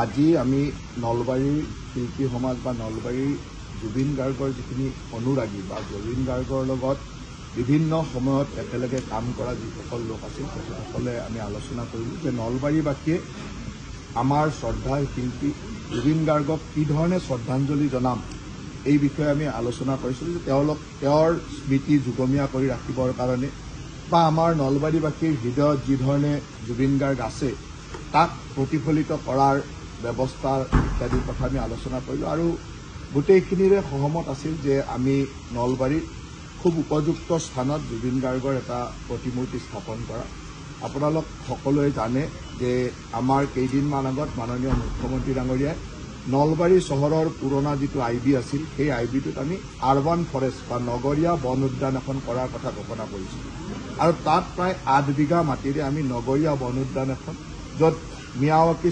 আজি আমি নলবাৰীৰ শিল্পী সমাজ বা নলবাৰীৰ জুবিন গাৰ্গৰ যিখিনি অনুৰাগী বা জুবিন গাৰ্গৰ লগত বিভিন্ন সময়ত একেলগে কাম কৰা যিসকল লোক আছিল তেখেতসকলে আমি আলোচনা কৰিলোঁ যে নলবাৰীবাসীয়ে আমাৰ শ্ৰদ্ধাৰ শিল্পী জুবিন গাৰ্গক কি ধৰণে শ্ৰদ্ধাঞ্জলি জনাম এই বিষয়ে আমি আলোচনা কৰিছিলোঁ যে তেওঁৰ স্মৃতি যুগমীয়া কৰি ৰাখিবৰ কাৰণে বা আমাৰ নলবাৰীবাসীৰ হৃদয়ত যি ধৰণে জুবিন গাৰ্গ আছে তাক প্ৰতিফলিত কৰাৰ ব্যৱস্থা ইত্যাদিৰ কথা আমি আলোচনা কৰিলোঁ আৰু গোটেইখিনিৰে সহমত আছিল যে আমি নলবাৰীত খুব উপযুক্ত স্থানত জুবিন গাৰ্গৰ এটা প্ৰতিমূৰ্তি স্থাপন কৰা। আপোনালোক সকলোৱে জানে যে আমাৰ কেইদিনমান আগত মাননীয় মুখ্যমন্ত্ৰী ডাঙৰীয়াই নলবাৰী চহৰৰ পুৰণা যিটো IB আছিল সেই IBটোত আমি আৰবান ফৰেষ্ট বা নগৰীয়া বন উদ্যান এখন কৰাৰ কথা ঘোষণা কৰিছোঁ আৰু তাত প্ৰায় 8 বিঘা মাটিৰে আমি নগৰীয়া বন উদ্যান এখন য'ত মিয়াৱাকি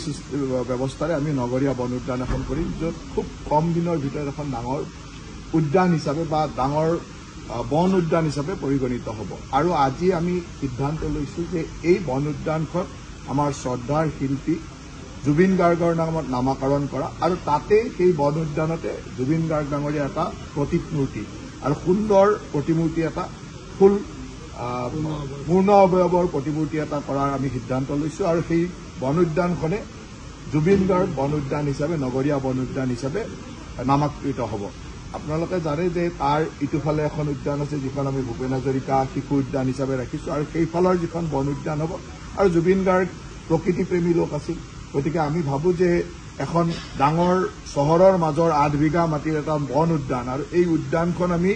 ব্যৱস্থাৰে আমি নগৰীয়া বন উদ্যান এখন কৰিম য'ত খুব কম দিনৰ ভিতৰত এখন ডাঙৰ উদ্যান হিচাপে বা ডাঙৰ বন উদ্যান হিচাপে পৰিগণিত হ'ব আৰু আজি আমি সিদ্ধান্ত লৈছোঁ যে এই বন উদ্যানখন আমাৰ শ্ৰদ্ধাৰ শিল্পী জুবিন গাৰ্গৰ নামত নামাকৰণ কৰা আৰু তাতেই সেই বন উদ্যানতে জুবিন গাৰ্গ ডাঙৰীয়া এটা প্ৰতিমূৰ্তি আৰু সুন্দৰ প্ৰতিমূৰ্তি এটা ফুল পূৰ্ণ অৱয়ৱৰ প্ৰতিমূৰ্তি এটা কৰাৰ আমি সিদ্ধান্ত লৈছোঁ আৰু সেই বন উদ্যানখনে জুবিন গাৰ্গ বন উদ্যান হিচাপে নগৰীয়া বন উদ্যান হিচাপে নামাকৃত হ'ব। আপোনালোকে জানে যে তাৰ ইটোফালে এখন উদ্যান আছে যিখন আমি ভূপেন হাজৰিকা শিশু উদ্যান হিচাপে ৰাখিছোঁ আৰু সেইফালৰ যিখন বন উদ্যান হ'ব আৰু জুবিন গাৰ্গ প্ৰকৃতিপ্ৰেমী লোক আছিল গতিকে আমি ভাবোঁ যে এখন ডাঙৰ চহৰৰ মাজৰ 8 বিঘা মাটিৰ এটা বন উদ্যান আৰু এই উদ্যানখন আমি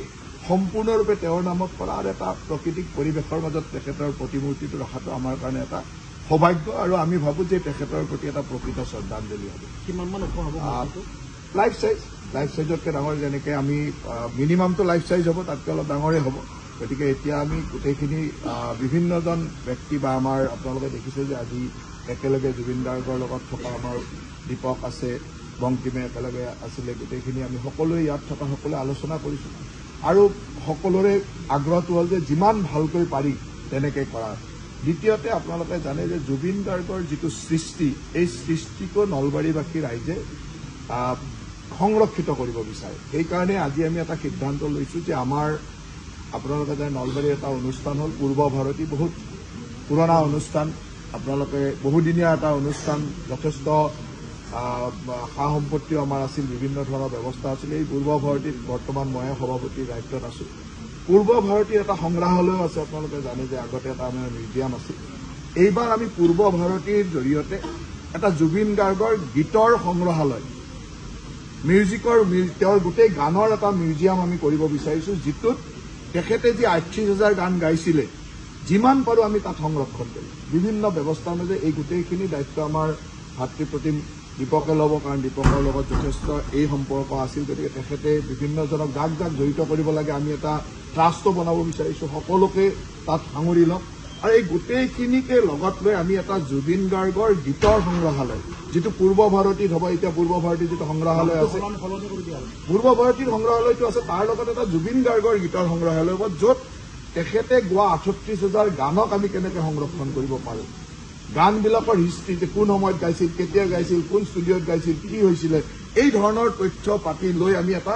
সম্পূৰ্ণৰূপে তেওঁৰ নামত কৰা আৰু এটা প্ৰাকৃতিক পৰিৱেশৰ মাজত তেখেতৰ প্ৰতিমূৰ্তিটো ৰখাটো আমাৰ কাৰণে এটা সৌভাগ্য আৰু আমি ভাবোঁ যে তেখেতৰ প্ৰতি এটা প্ৰকৃত শ্ৰদ্ধাঞ্জলি হ'ব। কিমানমান ওখ হ'ব? লাইফ চাইজতকৈ ডাঙৰ যেনেকৈ আমি মিনিমামটো লাইফ চাইজ হ'ব তাতকৈ অলপ ডাঙৰেই হ'ব গতিকে এতিয়া আমি গোটেইখিনি বিভিন্নজন ব্যক্তি বা আমাৰ আপোনালোকে দেখিছে যে আজি একেলগে জুবিন গাৰ্গৰ লগত থকা আমাৰ দীপক আছে বংকিমে একেলগে আছিলে গোটেইখিনি আমি সকলোৱে ইয়াত থকা সকলোৱে আলোচনা কৰিছোঁ আৰু সকলোৰে আগ্ৰহটো হ'ল যে যিমান ভালকৈ পাৰি তেনেকৈ কৰা। দ্বিতীয়তে আপোনালোকে জানে যে জুবিন গাৰ্গৰ যিটো সৃষ্টি এই সৃষ্টিকো নলবাৰীবাসী ৰাইজে সংৰক্ষিত কৰিব বিচাৰে সেইকাৰণে আজি আমি এটা সিদ্ধান্ত লৈছোঁ যে আমাৰ আপোনালোকে জানে নলবাৰীৰ এটা অনুষ্ঠান হ'ল পূৰ্ব ভাৰতী বহুত পুৰণা অনুষ্ঠান আপোনালোকে বহুদিনীয়া এটা অনুষ্ঠান যথেষ্ট সা সম্পত্তিও আমাৰ আছিল বিভিন্ন ধৰণৰ ব্যৱস্থা আছিল এই পূৰ্ব ভাৰতীত বৰ্তমান মই সভাপতিৰ দায়িত্বত আছোঁ। পূৰ্ব ভাৰতীৰ এটা সংগ্ৰহালয় আছে আপোনালোকে জানে যে আগতে এটা আমাৰ মিউজিয়াম আছিল এইবাৰ আমি পূৰ্ব ভাৰতীৰ জৰিয়তে এটা জুবিন গাৰ্গৰ গীতৰ সংগ্ৰহালয় মিউজিকৰ তেওঁৰ গোটেই গানৰ এটা মিউজিয়াম আমি কৰিব বিচাৰিছোঁ যিটোত তেখেতে যি 38,000 গান গাইছিলে যিমান পাৰোঁ আমি তাত সংৰক্ষণ কৰিম বিভিন্ন ব্যৱস্থাৰ মাজে এই গোটেইখিনি দায়িত্ব আমাৰ ভাতৃপ্ৰতিম দীপকে ল'ব কাৰণ দীপকৰ লগত যথেষ্ট এই সম্পৰ্ক আছিল গতিকে তেখেতে বিভিন্নজনক যাক জড়িত কৰিব লাগে আমি এটা ট্ৰাষ্টো বনাব বিচাৰিছোঁ সকলোকে তাত সাঙুৰি ল'ম আৰু এই গোটেইখিনিকে লগত লৈ আমি এটা জুবিন গাৰ্গৰ গীতৰ সংগ্ৰহালয় যিটো পূৰ্ব ভাৰতীত হ'ব এতিয়া পূৰ্ব ভাৰতীৰ যিটো সংগ্ৰহালয় আছে পূৰ্ব ভাৰতীৰ সংগ্ৰহালয়টো আছে তাৰ লগত এটা জুবিন গাৰ্গৰ গীতৰ সংগ্ৰহালয় হ'ব য'ত তেখেতে গোৱা 38,000 গানক আমি কেনেকৈ সংৰক্ষণ কৰিব পাৰোঁ গানবিলাকৰ হিষ্ট্ৰী যে কোন সময়ত গাইছিল কেতিয়া গাইছিল কোন ষ্টুডিঅ'ত গাইছিল কি হৈছিলে এই ধৰণৰ তথ্য পাতি লৈ আমি এটা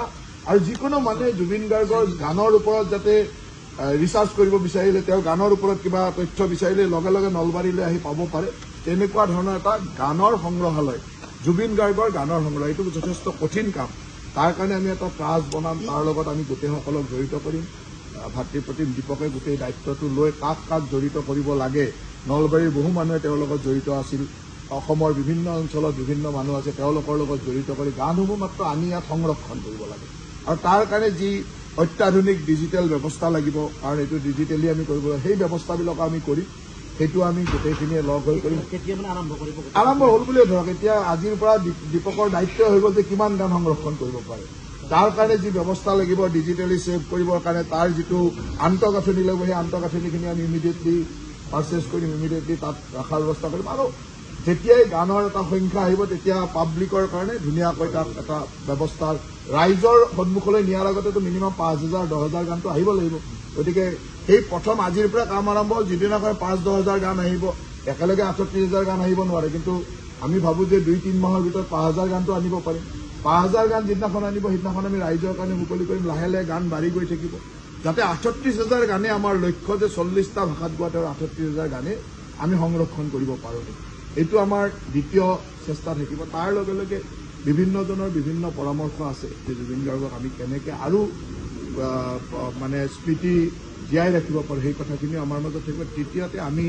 আৰু যিকোনো মানুহে জুবিন গাৰ্গৰ গানৰ ওপৰত যাতে ৰিচাৰ্চ কৰিব বিচাৰিলে তেওঁৰ গানৰ ওপৰত কিবা তথ্য বিচাৰিলে লগে লগে নলবাৰীলৈ আহি পাব পাৰে তেনেকুৱা ধৰণৰ এটা গানৰ সংগ্ৰহালয় জুবিন গাৰ্গৰ গানৰ সংগ্ৰহালয় এইটো যথেষ্ট কঠিন কাম তাৰ কাৰণে আমি এটা ট্ৰাষ্ট বনাম তাৰ লগত আমি গোটেইসকলক জড়িত কৰিম ভাতৃপ্ৰতিম দীপকে গোটেই দায়িত্বটো লৈ কাক জড়িত কৰিব লাগে নলবাৰীৰ বহু মানুহে তেওঁৰ লগত জড়িত আছিল অসমৰ বিভিন্ন অঞ্চলত বিভিন্ন মানুহ আছে তেওঁলোকৰ লগত জড়িত কৰি গানসমূহ মাত্ৰ আনি ইয়াত সংৰক্ষণ কৰিব লাগে আৰু তাৰ কাৰণে যি অত্যাধুনিক ডিজিটেল ব্যৱস্থা লাগিব কাৰণ এইটো ডিজিটেলি আমি কৰিব লাগে সেই ব্যৱস্থাবিলাক আমি কৰিম সেইটো আমি গোটেইখিনিয়ে লগ হৈ কৰিম আৰম্ভ হ'ল বুলিয়ে ধৰক এতিয়া আজিৰ পৰা দীপকৰ দায়িত্ব হৈ গ'ল যে কিমান গান সংৰক্ষণ কৰিব পাৰে তাৰ কাৰণে যি ব্যৱস্থা লাগিব ডিজিটেলি ছেভ কৰিবৰ কাৰণে তাৰ যিটো আন্তঃগাঁথনি লাগিব সেই আন্তঃগাঁথনিখিনি আমি ইমিডিয়েটলি পাৰ্চেছ কৰিম ইমিডিয়েটলি তাত ৰখাৰ ব্যৱস্থা কৰিম আৰু যেতিয়াই গানৰ এটা সংখ্যা আহিব তেতিয়া পাব্লিকৰ কাৰণে ধুনীয়াকৈ তাত এটা ব্যৱস্থা ৰাইজৰ সন্মুখলৈ নিয়াৰ আগতেতো মিনিমাম 5,000 10,000 গানটো আহিব লাগিব গতিকে সেই প্ৰথম আজিৰ পৰা কাম আৰম্ভ হ'ল যিদিনাখন 5-10 হাজাৰ গান আহিব একেলগে 38,000 গান আহিব নোৱাৰে কিন্তু আমি ভাবো যে 2-3 মাহৰ ভিতৰত 5000 গানটো আনিব পাৰিম 5000 গান যিদিনাখন আনিব সিদিনাখন আমি ৰাইজৰ কাৰণে মুকলি কৰিম লাহে লাহে গান বাঢ়ি গৈ থাকিব যাতে 38000 গানে আমাৰ লক্ষ্য যে 40টা ভাষাত গোৱা 38000 গানে আমি সংৰক্ষণ কৰিব পাৰোঁ এইটো আমাৰ দ্বিতীয় চেষ্টা থাকিব তাৰ লগে লগে বিভিন্নজনৰ বিভিন্ন পৰামৰ্শ আছে যে জুবিন গাৰ্গক আমি কেনেকৈ আৰু মানে স্মৃতি জীয়াই ৰাখিব পাৰোঁ সেই কথাখিনি আমাৰ মাজত থাকিব তৃতীয়তে আমি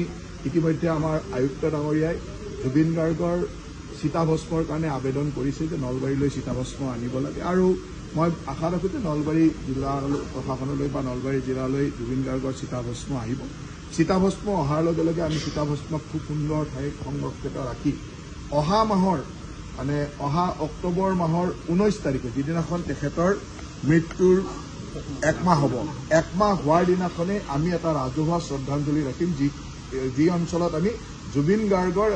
ইতিমধ্যে আমাৰ আয়ুক্ত ডাঙৰীয়াই জুবিন গাৰ্গৰ চিতাভস্মৰ কাৰণে আবেদন কৰিছে যে নলবাৰীলৈ চিতাভস্ম আনিব লাগে আৰু মই আশা ৰাখোঁ যে নলবাৰী জিলা প্ৰশাসনলৈ বা নলবাৰী জিলালৈ জুবিন গাৰ্গৰ চিতাভস্ম আহিব চিতাভস্ম অহাৰ লগে লগে আমি চিতাভস্মক খুব সুন্দৰ ঠাইত সংৰক্ষিত ৰাখি অহা মাহৰ মানে অহা অক্টোবৰ মাহৰ 19 তাৰিখে যিদিনাখন তেখেতৰ মৃত্যুৰ 1 মাহ হ'ব 1 মাহ হোৱাৰ দিনাখনে আমি এটা ৰাজহুৱা শ্ৰদ্ধাঞ্জলি ৰাখিম যি অঞ্চলত আমি জুবিন গাৰ্গৰ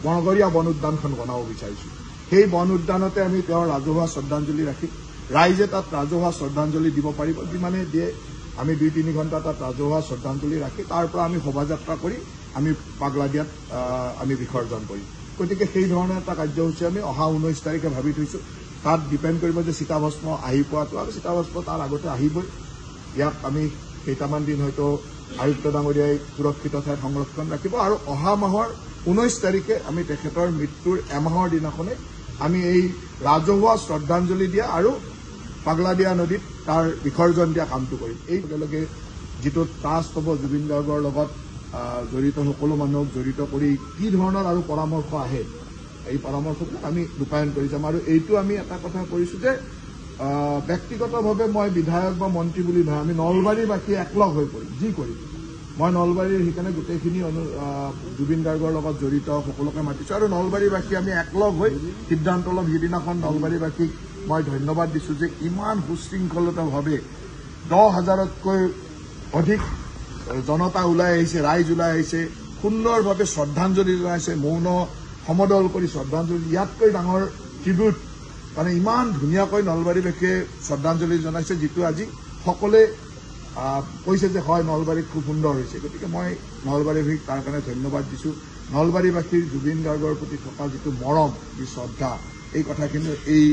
বনগৰীয়া বন উদ্যানখন বনাব বিচাৰিছোঁ সেই বন উদ্যানতে আমি তেওঁৰ ৰাজহুৱা শ্ৰদ্ধাঞ্জলি ৰাখিম ৰাইজে তাত ৰাজহুৱা শ্ৰদ্ধাঞ্জলি দিব পাৰিব যিমানে দিয়ে আমি 2-3 ঘণ্টা তাত ৰাজহুৱা শ্ৰদ্ধাঞ্জলি ৰাখি তাৰ পৰা আমি শোভাযাত্ৰা কৰি আমি পাগলাদিয়াত আমি বিসৰ্জন কৰিম গতিকে সেই ধৰণৰ এটা কাৰ্যসূচী আমি অহা 19 তাৰিখে ভাবি থৈছোঁ তাত ডিপেণ্ড কৰিব যে চিতাভস্ম আহি পোৱাটো আৰু চিতাভস্ম তাৰ আগতে আহিবই ইয়াক আমি কেইটামান দিন হয়তো আয়ুক্ত ডাঙৰীয়াই সুৰক্ষিত ঠাইত সংৰক্ষণ ৰাখিব আৰু অহা মাহৰ 19 তাৰিখে আমি তেখেতৰ মৃত্যুৰ এমাহৰ দিনাখনে আমি এই ৰাজহুৱা শ্ৰদ্ধাঞ্জলি দিয়া আৰু পাগলাদিয়া নদীত তাৰ বিসৰ্জন দিয়া কামটো কৰিম এই একেলগে যিটো ট্ৰাষ্ট হ'ব জুবিন গাৰ্গৰ লগত জড়িত সকলো মানুহক জড়িত কৰি কি ধৰণৰ আৰু পৰামৰ্শ আহে এই পৰামৰ্শবিলাক আমি ৰূপায়ণ কৰি যাম আৰু এইটো আমি এটা কথা কৰিছোঁ যে ব্যক্তিগতভাৱে মই বিধায়ক বা মন্ত্ৰী বুলি নহয় আমি নলবাৰীবাসী একলগ হৈ পৰিম যি কৰিম মই নলবাৰীৰ সেইকাৰণে গোটেইখিনি জুবিন গাৰ্গৰ লগত জড়িত সকলোকে মাতিছোঁ আৰু নলবাৰীবাসী আমি একলগ হৈ সিদ্ধান্ত ল'ম সিদিনাখন নলবাৰীবাসীক মই ধন্যবাদ দিছোঁ যে ইমান সুশৃংখলিতভাৱে 10,000তকৈ অধিক জনতা ওলাই আহিছে ৰাইজ ওলাই আহিছে সুন্দৰভাৱে শ্ৰদ্ধাঞ্জলি জনাইছে মৌন সমদল কৰি শ্ৰদ্ধাঞ্জলি ইয়াতকৈ ডাঙৰ ট্ৰিবিউট মানে ইমান ধুনীয়াকৈ নলবাৰীবাসীয়ে শ্ৰদ্ধাঞ্জলি জনাইছে যিটো আজি সকলোৱে কৈছে যে হয় নলবাৰীত খুব সুন্দৰ হৈছে গতিকে মই নলবাৰীবাসীক তাৰ কাৰণে ধন্যবাদ দিছোঁ নলবাৰীবাসীৰ জুবিন গাৰ্গৰ প্ৰতি থকা যিটো মৰম যি শ্ৰদ্ধা এই কথাখিনি এই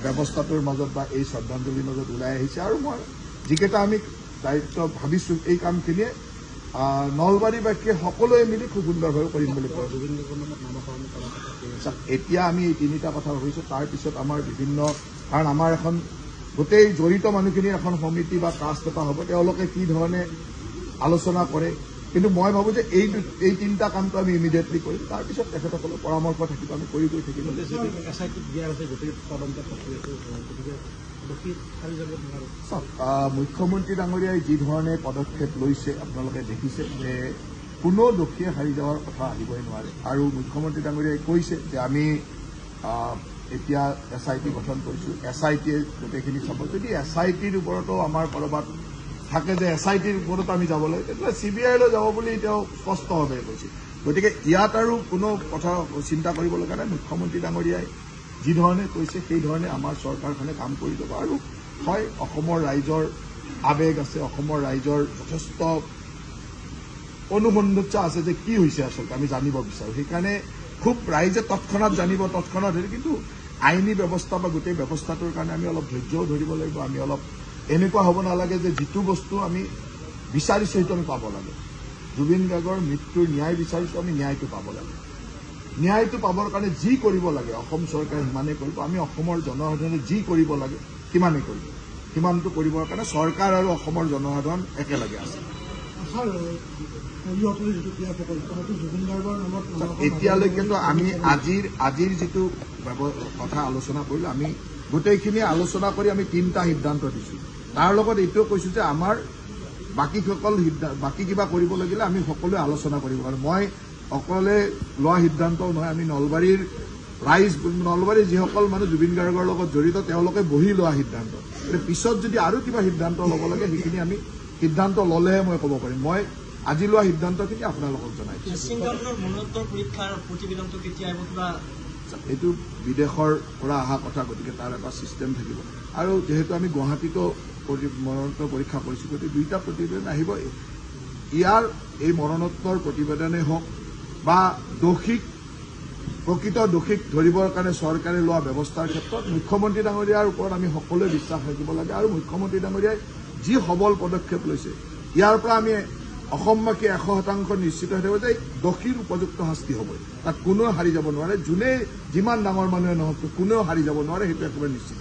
ব্যৱস্থাটোৰ মাজত বা এই শ্ৰদ্ধাঞ্জলিৰ মাজত ওলাই আহিছে আৰু মই যিকেইটা আমি দায়িত্ব ভাবিছোঁ এই কামখিনিয়ে নলবাৰীবাসীয়ে সকলোৱে মিলি খুব সুন্দৰভাৱে কৰিম বুলি কয় এতিয়া আমি এই 3টা কথা ভাবিছোঁ তাৰপিছত আমাৰ বিভিন্ন কাৰণ আমাৰ এখন গোটেই জড়িত মানুহখিনিৰ এখন সমিতি বা ট্ৰাষ্ট এটা হ'ব তেওঁলোকে কি ধৰণে আলোচনা কৰে কিন্তু মই ভাবোঁ যে এই 3টা কামটো আমি ইমিডিয়েটলি কৰিম তাৰপিছত তেখেতসকলৰ পৰামৰ্শ থাকিব আমি কৰি গৈ থাকিম মুখ্যমন্ত্ৰী ডাঙৰীয়াই যি ধৰণে পদক্ষেপ লৈছে আপোনালোকে দেখিছে যে কোনো দোষীয়ে হাৰি যোৱাৰ কথা আহিবই নোৱাৰে আৰু মুখ্যমন্ত্ৰী ডাঙৰীয়াই কৈছে যে আমি এতিয়া SIT গঠন কৰিছোঁ SITয়ে গোটেইখিনি চাব যদি SITৰ ওপৰতো আমাৰ ক'ৰবাত থাকে যে SITৰ ওপৰত আমি যাব লাগে তেতিয়াহ'লে CBIলৈ যাব বুলি তেওঁ স্পষ্টভাৱে কৈছে গতিকে ইয়াত আৰু কোনো কথা চিন্তা কৰিব লগা নাই মুখ্যমন্ত্ৰী ডাঙৰীয়াই যি ধৰণে কৈছে সেই ধৰণে আমাৰ চৰকাৰখনে কাম কৰি যাব আৰু হয় অসমৰ ৰাইজৰ আৱেগ আছে অসমৰ ৰাইজৰ যথেষ্ট অনুসন্ধিৎসা আছে যে কি হৈছে আচলতে আমি জানিব বিচাৰোঁ সেইকাৰণে খুব ৰাইজে তৎক্ষণাৎ জানিব তৎক্ষণাৎ হেৰি কিন্তু আইনী ব্যৱস্থা বা গোটেই ব্যৱস্থাটোৰ কাৰণে আমি অলপ ধৈৰ্যও ধৰিব লাগিব আমি অলপ এনেকুৱা হ'ব নালাগে যে যিটো বস্তু আমি বিচাৰিছোঁ সেইটো আমি পাব লাগে জুবিন গাৰ্গৰ মৃত্যুৰ ন্যায় বিচাৰিছোঁ আমি ন্যায়টো পাব লাগে ন্যায়টো পাবৰ কাৰণে যি কৰিব লাগে অসম চৰকাৰে সিমানেই কৰিব আমি অসমৰ জনসাধাৰণে যি কৰিব লাগে সিমানেই কৰিব সিমানটো কৰিবৰ কাৰণে চৰকাৰ আৰু অসমৰ জনসাধাৰণ একেলগে আছে এতিয়ালৈকেতো আমি আজিৰ যিটো কথা আলোচনা কৰিলোঁ আমি গোটেইখিনি আলোচনা কৰি আমি 3টা সিদ্ধান্ত দিছোঁ তাৰ লগত এইটোও কৈছোঁ যে আমাৰ বাকী কিবা কৰিব লাগিলে আমি সকলোৱে আলোচনা কৰিব পাৰোঁ মই অকলে লোৱা সিদ্ধান্তও নহয় আমি নলবাৰীৰ ৰাইজ নলবাৰীৰ যিসকল মানুহ জুবিন গাৰ্গৰ লগত জড়িত তেওঁলোকে বহি লোৱা সিদ্ধান্ত পিছত যদি আৰু কিবা সিদ্ধান্ত ল'ব লাগে সেইখিনি আমি সিদ্ধান্ত ল'লেহে মই ক'ব পাৰিম মই আজি লোৱা সিদ্ধান্তখিনি আপোনালোকক জনাইছোঁ এইটো বিদেশৰ পৰা অহা কথা গতিকে তাৰ এটা ছিষ্টেম থাকিব আৰু যেহেতু আমি গুৱাহাটীতো মৰণোত্তৰ পৰীক্ষা কৰিছোঁ গতিকে 2টা প্ৰতিবেদন আহিব ইয়াৰ এই মৰণোত্তৰ প্ৰতিবেদনেই হওক বা দোষীক প্ৰকৃত দোষীক ধৰিবৰ কাৰণে চৰকাৰে লোৱা ব্যৱস্থাৰ ক্ষেত্ৰত মুখ্যমন্ত্ৰী ডাঙৰীয়াৰ ওপৰত আমি সকলোৱে বিশ্বাস ৰাখিব লাগে আৰু মুখ্যমন্ত্ৰী ডাঙৰীয়াই যি সবল পদক্ষেপ লৈছে ইয়াৰ পৰা আমি অসমবাসী 100% নিশ্চিত হৈ থাকিব যে দোষীৰ উপযুক্ত শাস্তি হ'ব তাত কোনেও হাৰি যাব নোৱাৰে যোনে যিমান ডাঙৰ মানুহে নহওক কোনেও হাৰি যাব নোৱাৰে সেইটো একেবাৰে নিশ্চিত